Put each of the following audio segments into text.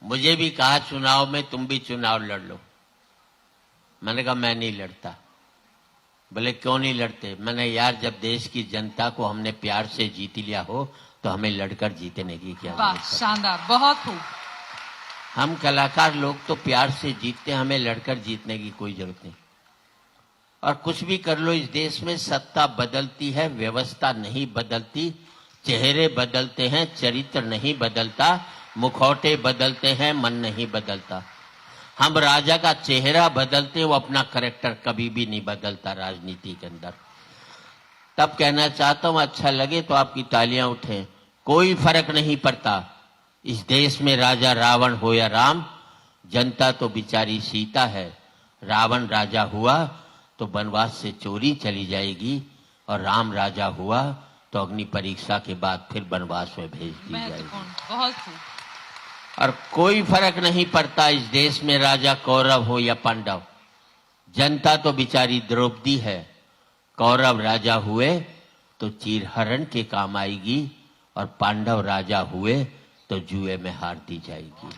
मुझे भी कहा चुनाव में तुम भी चुनाव लड़ लो। मैंने कहा मैं नहीं लड़ता। बोले क्यों नहीं लड़ते? मैंने यार जब देश की जनता को हमने प्यार से जीत लिया हो तो हमें लड़कर जीतने की क्या जरूरत है? शानदार, बहुत खूब। हम कलाकार लोग तो प्यार से जीतते, हमें लड़कर जीतने की कोई जरूरत नहीं। और कुछ भी कर लो, इस देश में सत्ता बदलती है, व्यवस्था नहीं बदलती। चेहरे बदलते हैं, चरित्र नहीं बदलता। मुखौटे बदलते हैं, मन नहीं बदलता। हम राजा का चेहरा बदलते, वो अपना करैक्टर कभी भी नहीं बदलता राजनीति के अंदर। तब कहना चाहता हूं, अच्छा लगे तो आपकी तालियां उठें। कोई फर्क नहीं पड़ता इस देश में राजा रावण हो या राम, जनता तो बेचारी सीता है। रावण राजा हुआ तो वनवास से चोरी चली जाएगी, और राम राजा हुआ तो अग्नि परीक्षा के बाद फिर वनवास में भेज दी जाएगी। बहुत खूब। और कोई फर्क नहीं पड़ता इस देश में राजा कौरव हो या पांडव, जनता तो बेचारी द्रौपदी है। कौरव राजा हुए तो चीरहरण के काम आएगी, और पांडव राजा हुए तो जुए में हार दी जाएगी।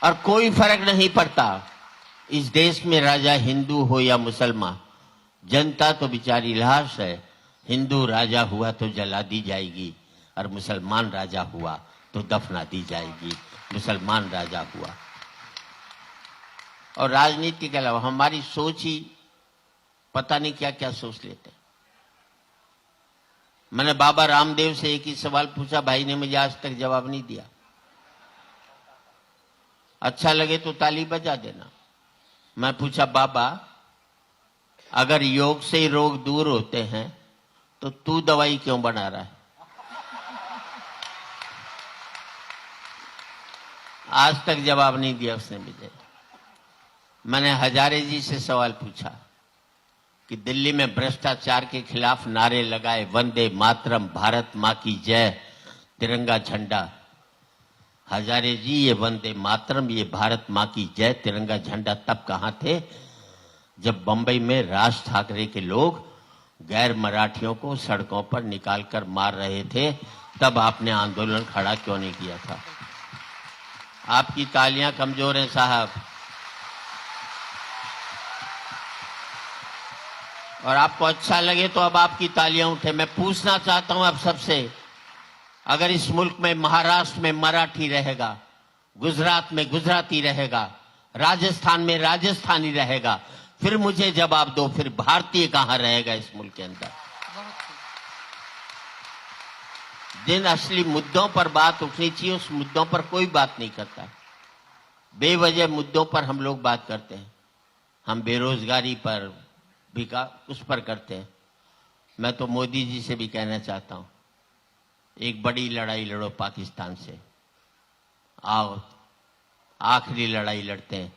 और कोई फर्क नहीं पड़ता इस देश में राजा हिंदू हो या मुसलमान, जनता तो बेचारी लाश है। हिंदू राजा हुआ तो जला दी जाएगी, और मुसलमान राजा हुआ तो दफना दी जाएगी। मुसलमान राजा हुआ। और राजनीति के अलावा हमारी सोच ही पता नहीं क्या क्या सोच लेते हैं। मैंने बाबा रामदेव से एक ही सवाल पूछा, भाई ने मुझे आज तक जवाब नहीं दिया। अच्छा लगे तो ताली बजा देना। मैं पूछा, बाबा अगर योग से ही रोग दूर होते हैं तो तू दवाई क्यों बना रहा है? आज तक जवाब नहीं दिया उसने मुझे। मैंने हजारे जी से सवाल पूछा कि दिल्ली में भ्रष्टाचार के खिलाफ नारे लगाए, वंदे मातरम, भारत मां की जय, तिरंगा झंडा। हजारे जी, ये वंदे मातरम, ये भारत मां की जय, तिरंगा झंडा तब कहां थे जब बंबई में राज ठाकरे के लोग गैर मराठियों को सड़कों पर निकालकर मार रहे थे? तब आपने आंदोलन खड़ा क्यों नहीं किया था? आपकी तालियां कमजोर हैं साहब। और आपको अच्छा लगे तो अब आपकी तालियां उठे। मैं पूछना चाहता हूं आप सबसे, अगर इस मुल्क में महाराष्ट्र में मराठी रहेगा, गुजरात में गुजराती रहेगा, राजस्थान में राजस्थानी रहेगा, फिर मुझे जवाब दो, फिर भारतीय कहां रहेगा इस मुल्क के अंदर? जिन असली मुद्दों पर बात उठनी चाहिए उस मुद्दों पर कोई बात नहीं करता। बेवजह मुद्दों पर हम लोग बात करते हैं। हम बेरोजगारी पर उस पर करते हैं। मैं तो मोदी जी से भी कहना चाहता हूं, एक बड़ी लड़ाई लड़ो पाकिस्तान से। आओ आखिरी लड़ाई लड़ते हैं।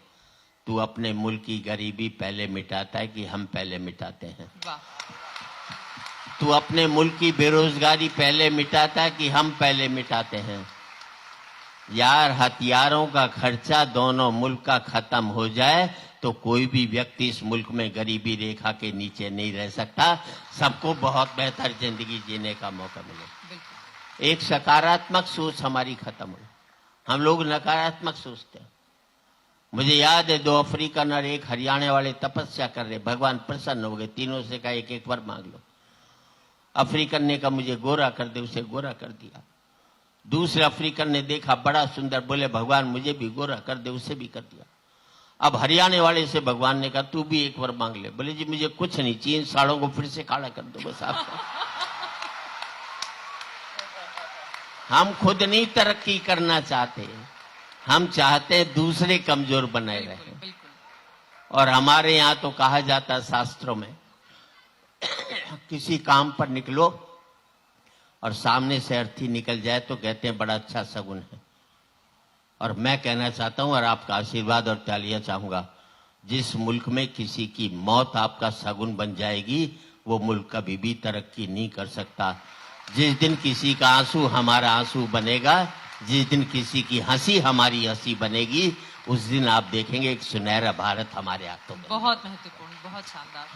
तू अपने मुल्क की गरीबी पहले मिटाता है कि हम पहले मिटाते हैं? तू अपने मुल्क की बेरोजगारी पहले मिटाता है कि हम पहले मिटाते हैं? यार, हथियारों का खर्चा दोनों मुल्क का खत्म हो जाए तो कोई भी व्यक्ति इस मुल्क में गरीबी रेखा के नीचे नहीं रह सकता। सबको बहुत बेहतर जिंदगी जीने का मौका मिले। एक सकारात्मक सोच हमारी खत्म हो। हम लोग नकारात्मक सोचते हैं। मुझे याद है 2 अफ्रीकन और 1 हरियाणा वाले तपस्या कर रहे, भगवान प्रसन्न हो गए। तीनों से कहा एक एक वर मांग लो। अफ्रीकन ने कहा मुझे गोरा कर दे, उसे गोरा कर दिया। दूसरे अफ्रीकन ने देखा बड़ा सुंदर, बोले भगवान मुझे भी गोरा कर दे, उसे भी कर दिया। अब हरियाणा वाले से भगवान ने कहा तू भी एक वर मांग ले। बोले जी मुझे कुछ नहीं चाहिए, इन साड़ों को फिर से काला कर दो बस आपको। हम खुद नहीं तरक्की करना चाहते, हम चाहते हैं दूसरे कमजोर बनाए रहे। और हमारे यहां तो कहा जाता है शास्त्रों में, किसी काम पर निकलो और सामने से अर्थी निकल जाए तो कहते हैं बड़ा अच्छा शगुन है। और मैं कहना चाहता हूं और आपका आशीर्वाद और तालियां चाहूंगा, जिस मुल्क में किसी की मौत आपका शगुन बन जाएगी वो मुल्क कभी भी तरक्की नहीं कर सकता। जिस दिन किसी का आंसू हमारा आंसू बनेगा, जिस दिन किसी की हंसी हमारी हंसी बनेगी, उस दिन आप देखेंगे एक सुनहरा भारत हमारे हाथों में। बहुत महत्वपूर्ण, बहुत शानदार।